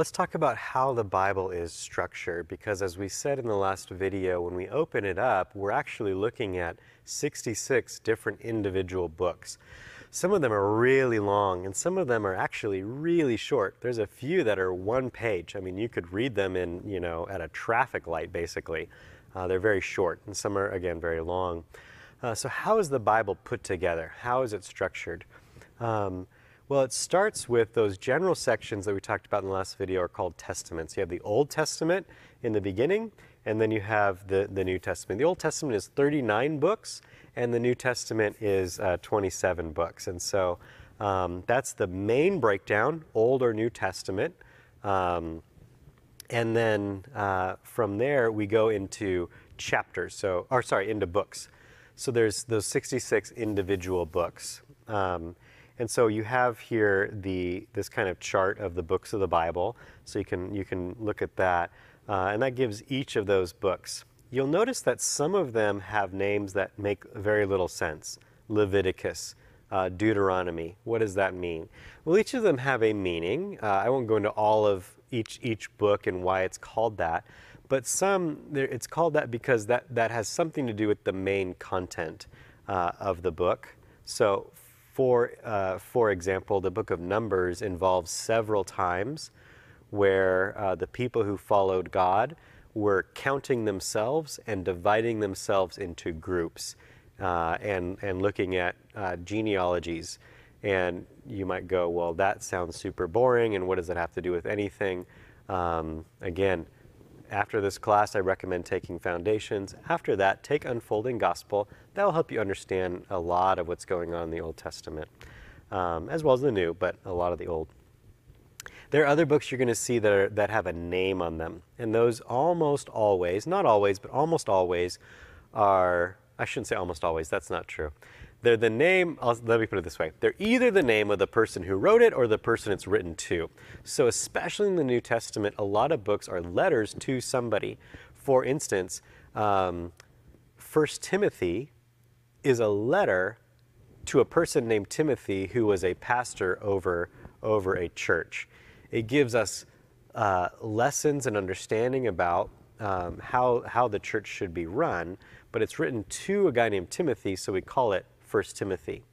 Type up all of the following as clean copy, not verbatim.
let's talk about how the Bible is structured, because as we said in the last video, when we open it up, we're actually looking at 66 different individual books. Some of them are really long, and some of them are actually really short. There's a few that are one page. I mean, you could read them in, at a traffic light, basically. They're very short, and some are, again, very long. So how is the Bible put together? How is it structured? Well, it starts with those general sections that we talked about in the last video are called testaments. You have the Old Testament in the beginning, and then you have the New Testament. The Old Testament is 39 books, and the New Testament is 27 books. And so that's the main breakdown, Old or New Testament. And then from there, we go into chapters, into books. So there's those 66 individual books. And so you have here this kind of chart of the books of the Bible. So you can look at that. And that gives each of those books. You'll notice that some of them have names that make very little sense. Leviticus, Deuteronomy. What does that mean? Well, each of them have a meaning. I won't go into all of each book and why it's called that. But it's called that because that has something to do with the main content of the book. So for example, the book of Numbers involves several times where the people who followed God were counting themselves and dividing themselves into groups and looking at genealogies. And you might go, well, that sounds super boring, and what does it have to do with anything? Again, after this class, I recommend taking Foundations. After that, take Unfolding Gospel. That will help you understand a lot of what's going on in the Old Testament, as well as the New, but a lot of the Old. There are other books you're going to see that have a name on them. And those almost always, not always, but almost always are, I shouldn't say almost always, that's not true. They're the name, let me put it this way. They're either the name of the person who wrote it or the person it's written to. So especially in the New Testament, a lot of books are letters to somebody. For instance, 1 Timothy is a letter to a person named Timothy who was a pastor over a church. It gives us lessons and understanding about how the church should be run, but it's written to a guy named Timothy, so we call it 1 Timothy.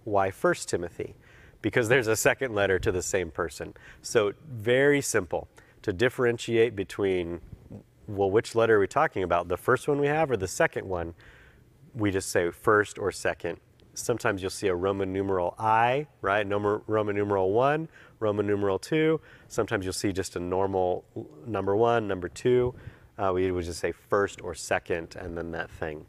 Why 1 Timothy? Because there's a second letter to the same person. So very simple to differentiate between, well, which letter are we talking about? The first one we have or the second one? We just say first or second. Sometimes you'll see a Roman numeral I, right? Roman numeral 1, Roman numeral 2. Sometimes you'll see just a normal number 1, number 2. We would just say first or second and then that thing.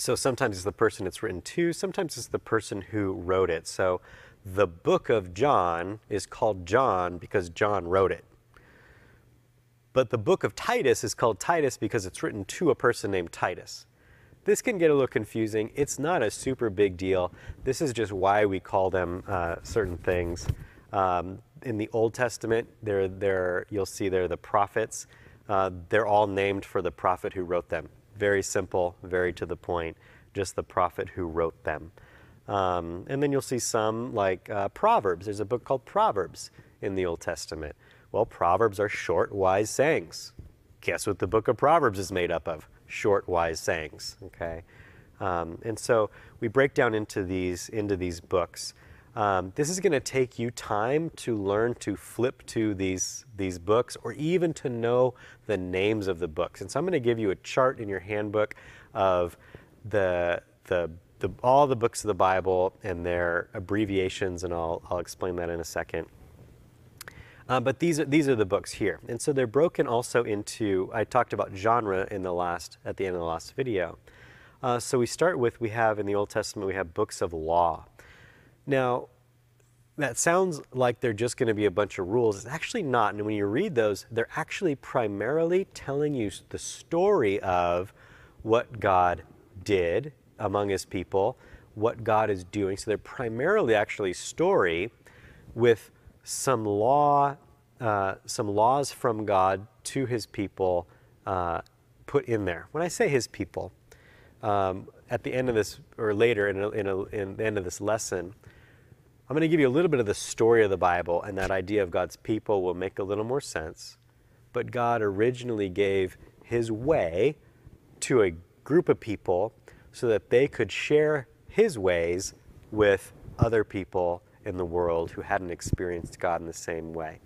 So sometimes it's the person it's written to, sometimes it's the person who wrote it. So the book of John is called John because John wrote it. But the book of Titus is called Titus because it's written to a person named Titus. This can get a little confusing. It's not a super big deal. This is just why we call them certain things. In the Old Testament, you'll see they're the prophets. They're all named for the prophet who wrote them. Very simple, very to the point, just the prophet who wrote them. And then you'll see some like Proverbs. There's a book called Proverbs in the Old Testament. Well, Proverbs are short, wise sayings. Guess what the book of Proverbs is made up of? Short, wise sayings, okay? And so we break down into these books. This is going to take you time to learn to flip to these books or even to know the names of the books. And so I'm going to give you a chart in your handbook of all the books of the Bible and their abbreviations, and I'll explain that in a second. But these are the books here. And so they're broken also into, I talked about genre at the end of the last video. So we have in the Old Testament, we have books of law. Now, that sounds like they're just going to be a bunch of rules. It's actually not. And when you read those, they're actually primarily telling you the story of what God did among his people, what God is doing. So they're primarily actually story with some laws from God to his people put in there. When I say his people, at the end of this, or later in the end of this lesson, I'm going to give you a little bit of the story of the Bible, and that idea of God's people will make a little more sense. But God originally gave his way to a group of people so that they could share his ways with other people in the world who hadn't experienced God in the same way.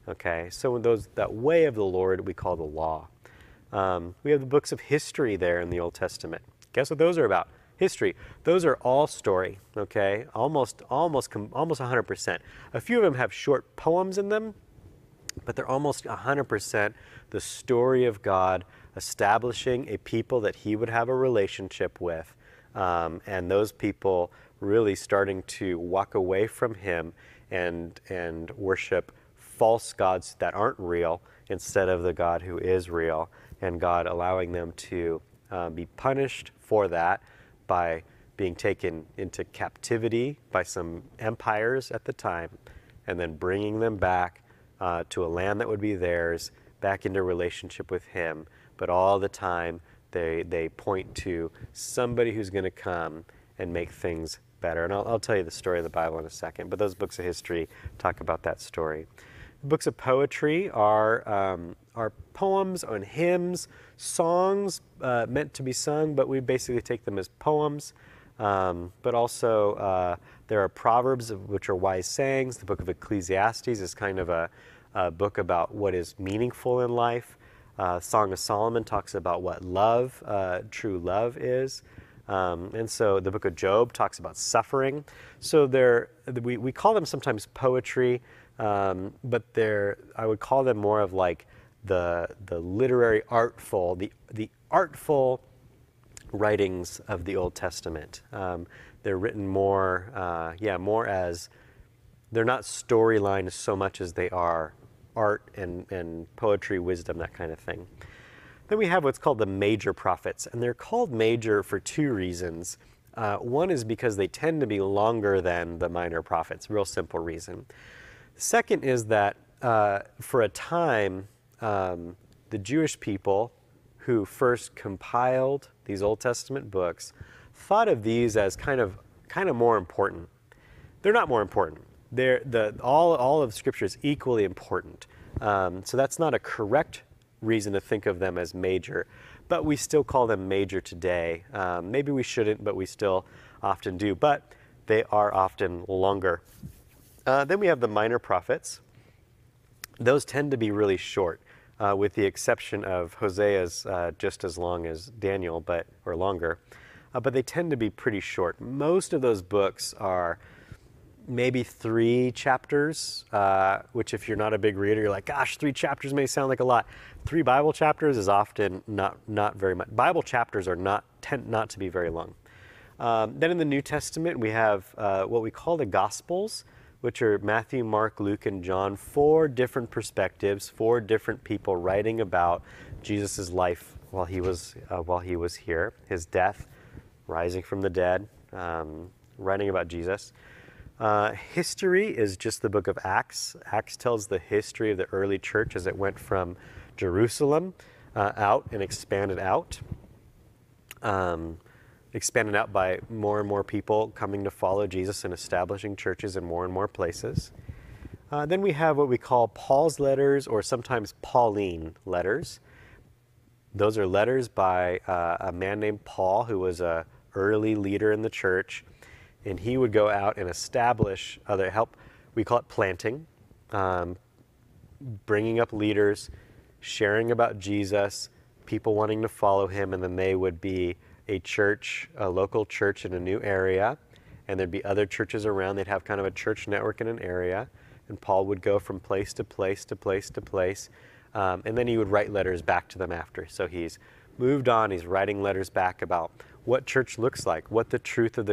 Okay, so that way of the Lord we call the law. We have the books of history there in the Old Testament. Guess what those are about? History. Those are all story, okay? Almost 100%. A few of them have short poems in them, but they're almost 100% the story of God establishing a people that he would have a relationship with, and those people really starting to walk away from him and worship false gods that aren't real instead of the God who is real, and God allowing them to be punished for that by being taken into captivity by some empires at the time, and then bringing them back to a land that would be theirs, back into relationship with him. But all the time they point to somebody who's going to come and make things better. And I'll tell you the story of the Bible in a second, but those books of history talk about that story. Books of poetry are poems and hymns, songs meant to be sung, but we basically take them as poems. But also there are proverbs, which are wise sayings. The book of Ecclesiastes is kind of a book about what is meaningful in life. Song of Solomon talks about what love, true love is. And so the book of Job talks about suffering. So we call them sometimes poetry, but I would call them more of like the literary artful, the artful writings of the Old Testament. They're written more, more as, they're not storyline so much as they are art and poetry, wisdom, that kind of thing. Then we have what's called the major prophets, and they're called major for two reasons. One is because they tend to be longer than the minor prophets, real simple reason. Second is that for a time, the Jewish people who first compiled these Old Testament books thought of these as kind of more important. They're not more important. All of Scripture is equally important. So that's not a correct reason to think of them as major, but we still call them major today. Maybe we shouldn't, but we still often do. But they are often longer. Then we have the minor prophets. Those tend to be really short, with the exception of Hosea's just as long as Daniel, or longer. But they tend to be pretty short. Most of those books are maybe 3 chapters, which if you're not a big reader, you're like, gosh, 3 chapters may sound like a lot. 3 Bible chapters is often not very much. Bible chapters tend not to be very long. Then in the New Testament, we have what we call the Gospels, which are Matthew, Mark, Luke, and John. 4 different perspectives, 4 different people writing about Jesus' life while he was here, his death, rising from the dead, writing about Jesus. History is just the book of Acts. Acts tells the history of the early church as it went from Jerusalem out and expanded out. Expanded out by more and more people coming to follow Jesus and establishing churches in more and more places. Then we have what we call Paul's letters, or sometimes Pauline letters. Those are letters by a man named Paul, who was an early leader in the church. And he would go out and establish we call it planting, bringing up leaders, sharing about Jesus, people wanting to follow him, and then they would be a local church in a new area, and there'd be other churches around. They'd have kind of a church network in an area, and Paul would go from place to place to place to place, and then he would write letters back to them after. So he's moved on, he's writing letters back about what church looks like, what the truth of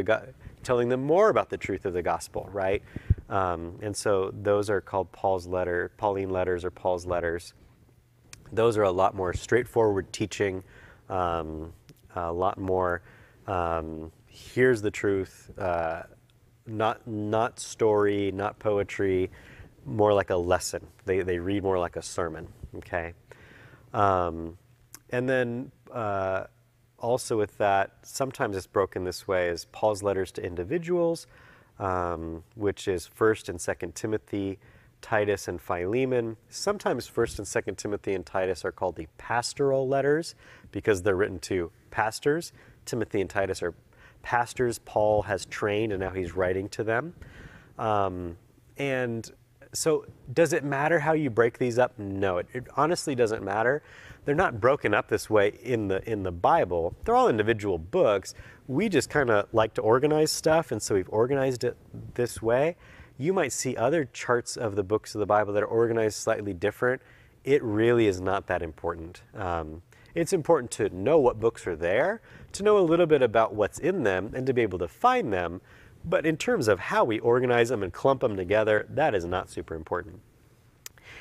telling them more about the truth of the gospel, right? And so those are called Pauline letters or Paul's letters. Those are a lot more straightforward teaching, a lot more, here's the truth, not story, not poetry, more like a lesson. They read more like a sermon, okay? And then also with that, sometimes it's broken this way as Paul's letters to individuals, which is 1st and 2nd Timothy, Titus and Philemon. Sometimes 1st and 2nd Timothy and Titus are called the pastoral letters because they're written to pastors. Timothy and Titus are pastors Paul has trained, and now he's writing to them. And so does it matter how you break these up? No, it honestly doesn't matter. They're not broken up this way in the Bible. They're all individual books. We just kind of like to organize stuff, and so we've organized it this way. You might see other charts of the books of the Bible that are organized slightly different. It really is not that important. It's important to know what books are there, to know a little bit about what's in them, and to be able to find them. But in terms of how we organize them and clump them together, that is not super important.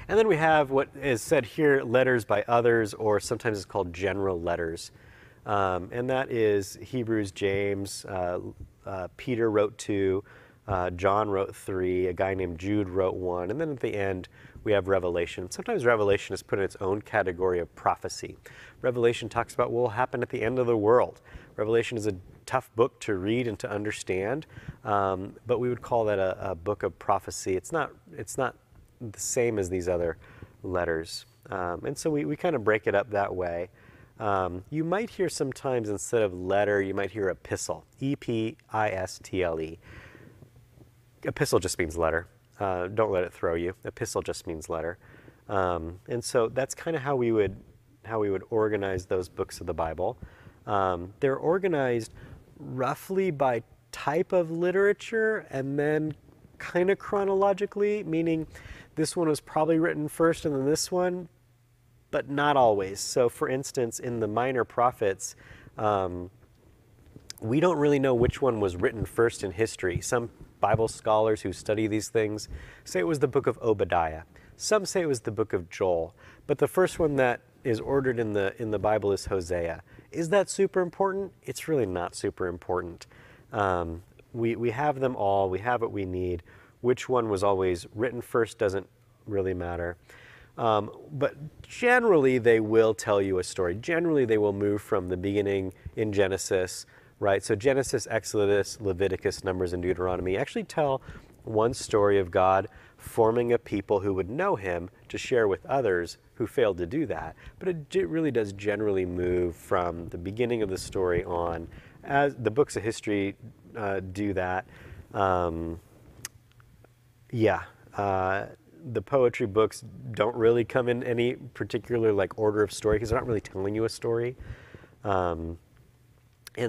And then we have what is said here, letters by others, or sometimes it's called general letters. And that is Hebrews, James, Peter wrote 2, John wrote 3, a guy named Jude wrote 1, and then at the end we have Revelation. Sometimes Revelation is put in its own category of prophecy. Revelation talks about what will happen at the end of the world. Revelation is a tough book to read and to understand, but we would call that a book of prophecy. It's not the same as these other letters. And so we kind of break it up that way. You might hear sometimes instead of letter, you might hear epistle, E-P-I-S-T-L-E. Epistle just means letter. Don't let it throw you. Epistle just means letter. And so that's kind of how we would organize those books of the Bible. They're organized roughly by type of literature and then kind of chronologically, meaning this one was probably written first and then this one, but not always. So for instance, in the Minor Prophets, we don't really know which one was written first in history. Some Bible scholars who study these things say it was the book of Obadiah. Some say it was the book of Joel. But the first one that is ordered in the Bible is Hosea. Is that super important? It's really not super important. We have them all. We have what we need. Which one was always written first doesn't really matter. But generally, they will tell you a story. Generally, they will move from the beginning in Genesis, right? So Genesis, Exodus, Leviticus, Numbers, and Deuteronomy actually tell one story of God forming a people who would know him to share with others who failed to do that. But it really does generally move from the beginning of the story on, as the books of history do that. The poetry books don't really come in any particular order of story because they're not really telling you a story. And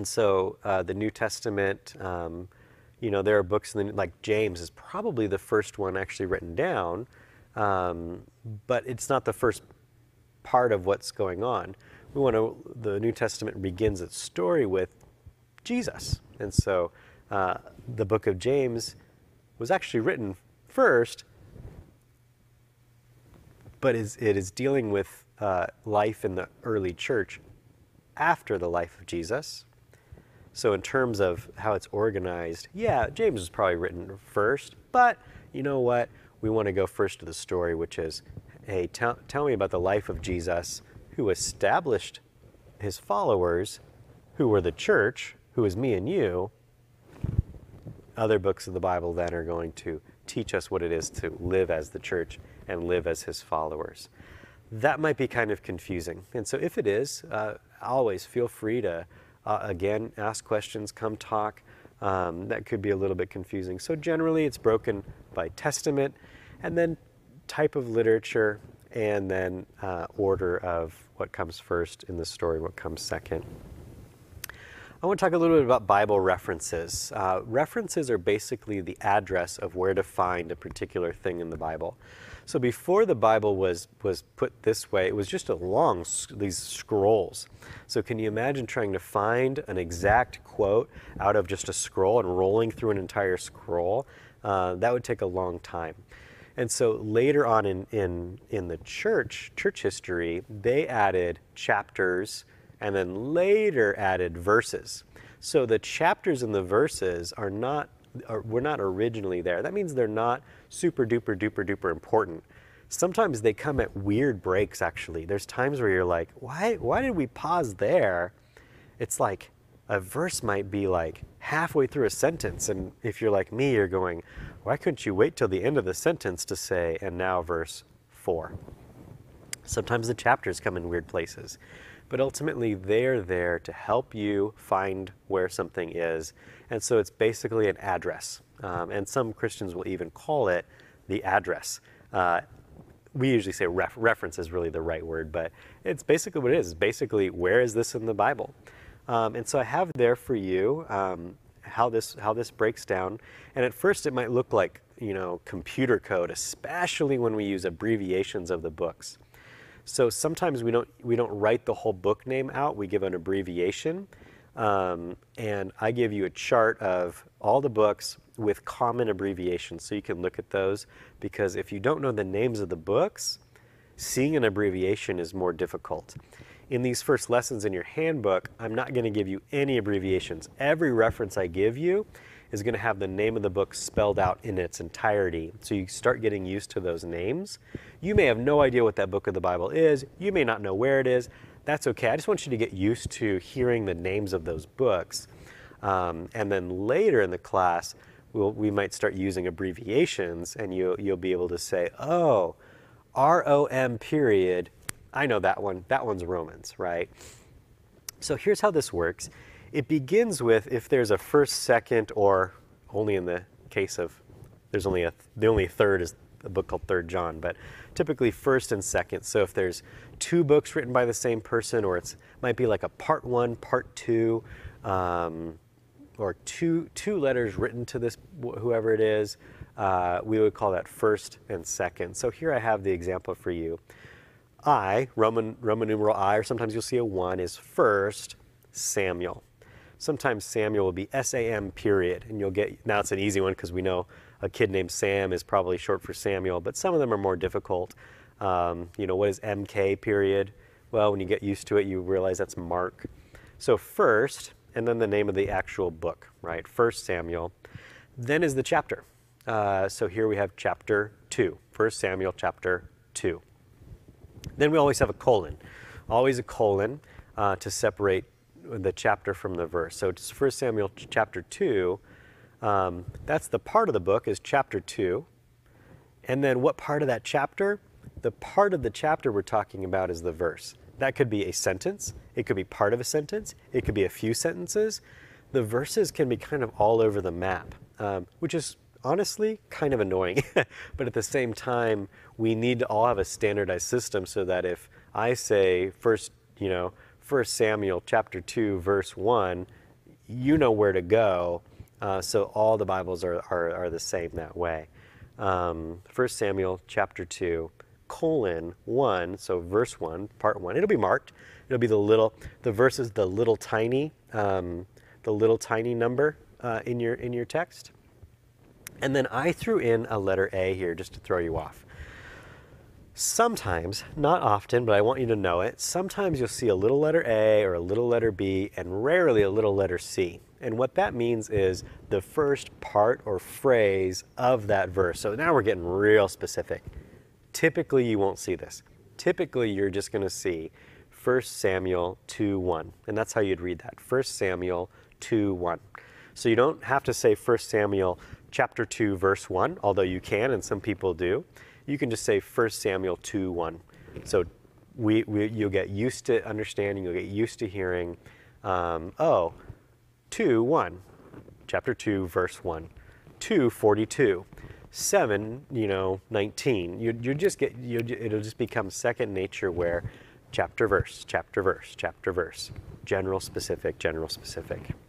so the New Testament, there are books like James is probably the first one actually written down, but it's not the first part of what's going on. The New Testament begins its story with Jesus. And so the book of James was actually written first, but it is dealing with life in the early church after the life of Jesus. So in terms of how it's organized, James was probably written first, but you know what? We want to go first to the story, which is, hey, tell me about the life of Jesus, who established his followers, who were the church, who is me and you. Other books of the Bible then are going to teach us what it is to live as the church and live as his followers. That might be kind of confusing. And so if it is, always feel free to, again, ask questions, come talk. That could be a little bit confusing. So generally it's broken by testament and then type of literature and then order of what comes first in the story, what comes second. I want to talk a little bit about Bible references. References are basically the address of where to find a particular thing in the Bible. So before the Bible was put this way, it was just these scrolls. So can you imagine trying to find an exact quote out of just a scroll and rolling through an entire scroll? That would take a long time. And so later on in the church history, they added chapters and then later added verses. So the chapters and the verses were not originally there. That means they're not super duper duper duper important. Sometimes they come at weird breaks, actually. There's times where you're like, why did we pause there? It's like, a verse might be like halfway through a sentence. And if you're like me, you're going, why couldn't you wait till the end of the sentence to say, and now verse 4? Sometimes the chapters come in weird places, but ultimately they're there to help you find where something is. And so it's basically an address. And some Christians will even call it the address. We usually say reference is really the right word, but it's basically what it is. It's basically, where is this in the Bible? And so I have there for you how this breaks down. And at first it might look like, computer code, especially when we use abbreviations of the books. So sometimes we don't write the whole book name out. We give an abbreviation. And I give you a chart of all the books with common abbreviations, so you can look at those, because if you don't know the names of the books, seeing an abbreviation is more difficult. In these first lessons in your handbook, I'm not going to give you any abbreviations. Every reference I give you is going to have the name of the book spelled out in its entirety, so you start getting used to those names. You may have no idea what that book of the Bible is. You may not know where it is. That's okay. I just want you to get used to hearing the names of those books. And then later in the class, we might start using abbreviations, and you'll be able to say, oh, ROM period, I know that one. That one's Romans, right? So here's how this works. It begins with, if there's a first, second, or only in the case of, the only third is a book called 3rd John, but typically first and second. So if there's 2 books written by the same person, or it might be like a part 1, part 2, or two letters written to this, whoever it is, we would call that first and second. So here I have the example for you. Roman numeral I, or sometimes you'll see a 1, is first Samuel. Sometimes Samuel will be SAM period, and you'll get, now it's an easy one because we know a kid named Sam is probably short for Samuel, but some of them are more difficult. What is MK period? Well, when you get used to it, you realize that's Mark. So first, and then the name of the actual book, right? 1 Samuel. Then is the chapter. So here we have chapter 2, 1 Samuel chapter 2. Then we always have a colon. Always a colon to separate the chapter from the verse. So it's 1 Samuel chapter 2. That's the part of the book is chapter 2. And then what part of that chapter? The part of the chapter we're talking about is the verse. That could be a sentence. It could be part of a sentence. It could be a few sentences. The verses can be kind of all over the map, which is honestly kind of annoying. But at the same time, we need to all have a standardized system so that if I say 1 Samuel chapter 2, verse 1, you know where to go. So all the Bibles are the same that way. 1 Samuel chapter 2, colon 1, so verse 1, part 1. It'll be marked. It'll be the verse is the little tiny number in your text. And then I threw in a letter A here just to throw you off. Sometimes, not often, but I want you to know it, sometimes you'll see a little letter A or a little letter B and rarely a little letter C. And what that means is the first part or phrase of that verse. So now we're getting real specific. Typically you won't see this. Typically you're just going to see 1 Samuel 2:1, and that's how you'd read that, 1 Samuel 2:1. So you don't have to say 1 Samuel chapter 2 verse 1, although you can and some people do. You can just say 1 Samuel 2:1. So you'll get used to understanding, you'll get used to hearing, 2:1, chapter 2 verse 1, 2:42. 7, 19. It'll just become second nature where chapter verse, general specific.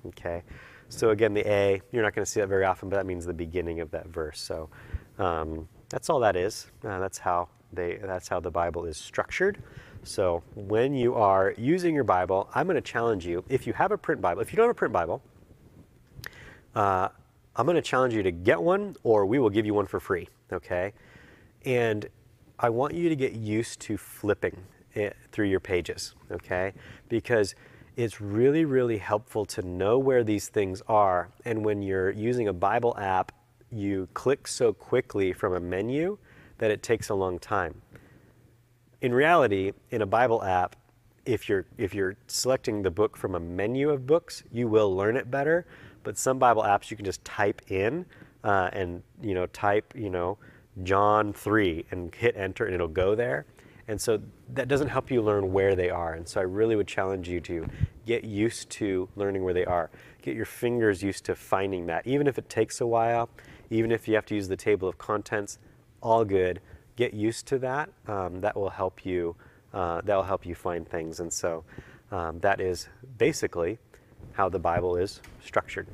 Okay. So again, the A, you're not going to see that very often, but that means the beginning of that verse. So that's all that is. That's how the Bible is structured. So when you are using your Bible, I'm going to challenge you. If you have a print Bible, if you don't have a print Bible, I'm going to challenge you to get one, or we will give you one for free, okay? And I want you to get used to flipping it through your pages, okay? Because it's really, really helpful to know where these things are. And when you're using a Bible app, you click so quickly from a menu that it takes a long time. In reality, in a Bible app, if you're selecting the book from a menu of books, you will learn it better. But some Bible apps you can just type in and type John 3 and hit enter and it'll go there. And so that doesn't help you learn where they are. And so I really would challenge you to get used to learning where they are. Get your fingers used to finding that. Even if it takes a while, even if you have to use the table of contents, all good. Get used to that. That will help you. That will help you find things. And so that is basically how the Bible is structured.